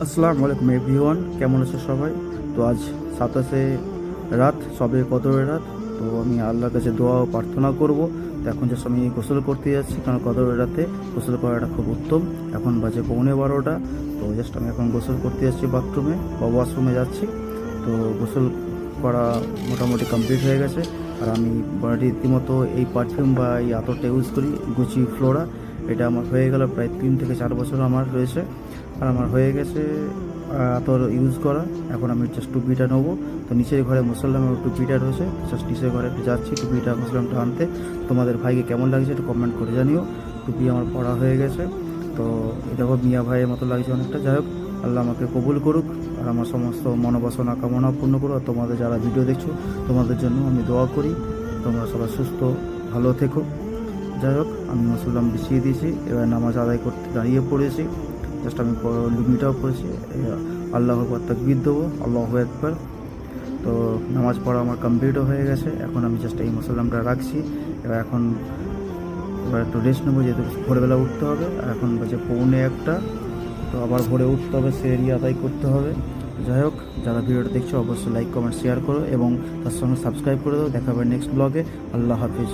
আসসালামু আলাইকুম এভরিওয়ান, কেমন আছো সবাই? তো আজ 27 রাত, সবে কদরের রাত। তো আমি আল্লাহর কাছে দোয়া ও প্রার্থনা করব। তো এখন জাস্ট আমি গোসল করতে যাচ্ছি, কারণ কদরের রাতে গোসল করাটা খুব উত্তম। এখন বাজে 11:15। তো জাস্ট আমি এখন গোসল করতে যাচ্ছি বাথরুমে বা ওয়াশরুমে যাচ্ছি। তো গোসল করা মোটামুটি কমপ্লিট হয়ে গেছে। আর আমি রীতিমতো এই পারফিউম বা এই আতরটা ইউজ করি, গুচি ফ্লোরা। এটা আমার হয়ে গেল প্রায় 3 থেকে 4 বছর আমার রয়েছে। আর আমার হয়ে গেছে আতর ইউজ করা। এখন আমি জাস্ট টুপিটা নেবো। তো নিচের ঘরে মুসল্লামের টুপিটা রয়েছে, জাস্ট নিচের ঘরে একটু যাচ্ছি টুপিটা মুসল্লামটা আনতে। তোমাদের ভাইকে কেমন লাগছে একটু কমেন্ট করে জানিও। টুপি আমার পড়া হয়ে গেছে। তো দেখো মিয়া ভাইয়ের মতো লাগছে অনেকটা। যাই হোক, আল্লাহ আমাকে কবুল করুক আর আমার সমস্ত মনোবাসনা কামনা পূর্ণ করুক। আর তোমাদের যারা ভিডিও দেখছো তোমাদের জন্য আমি দোয়া করি, তোমরা সবাই সুস্থ ভালো থেকো। যাই হোক, আমি মুসল্লাম বিছিয়ে দিয়েছি, এবার নামাজ আদায় করতে দাঁড়িয়ে পড়েছি। জাস্ট আমি লুঙ্গিটাও পড়েছি। আল্লাহ আকবার তাকবীর দেবো, আল্লাহু আকবার। তো নামাজ পড়া আমার কমপ্লিটও হয়ে গেছে। এখন আমি জাস্ট এই মুসল্লামটা রাখছি। এবার একটু রেস্ট নেবো, যেহেতু ভোরবেলা উঠতে হবে। আর এখন বাজে 1:45। তো আবার ভোরে উঠতে হবে, সেহরি আদায় করতে হবে। যাই হোক, যারা ভিডিওটা দেখছো অবশ্যই লাইক কমেন্ট শেয়ার করো এবং তার সঙ্গে সাবস্ক্রাইব করে দাও। দেখা হবে নেক্সট ব্লগে। আল্লাহ হাফিজ।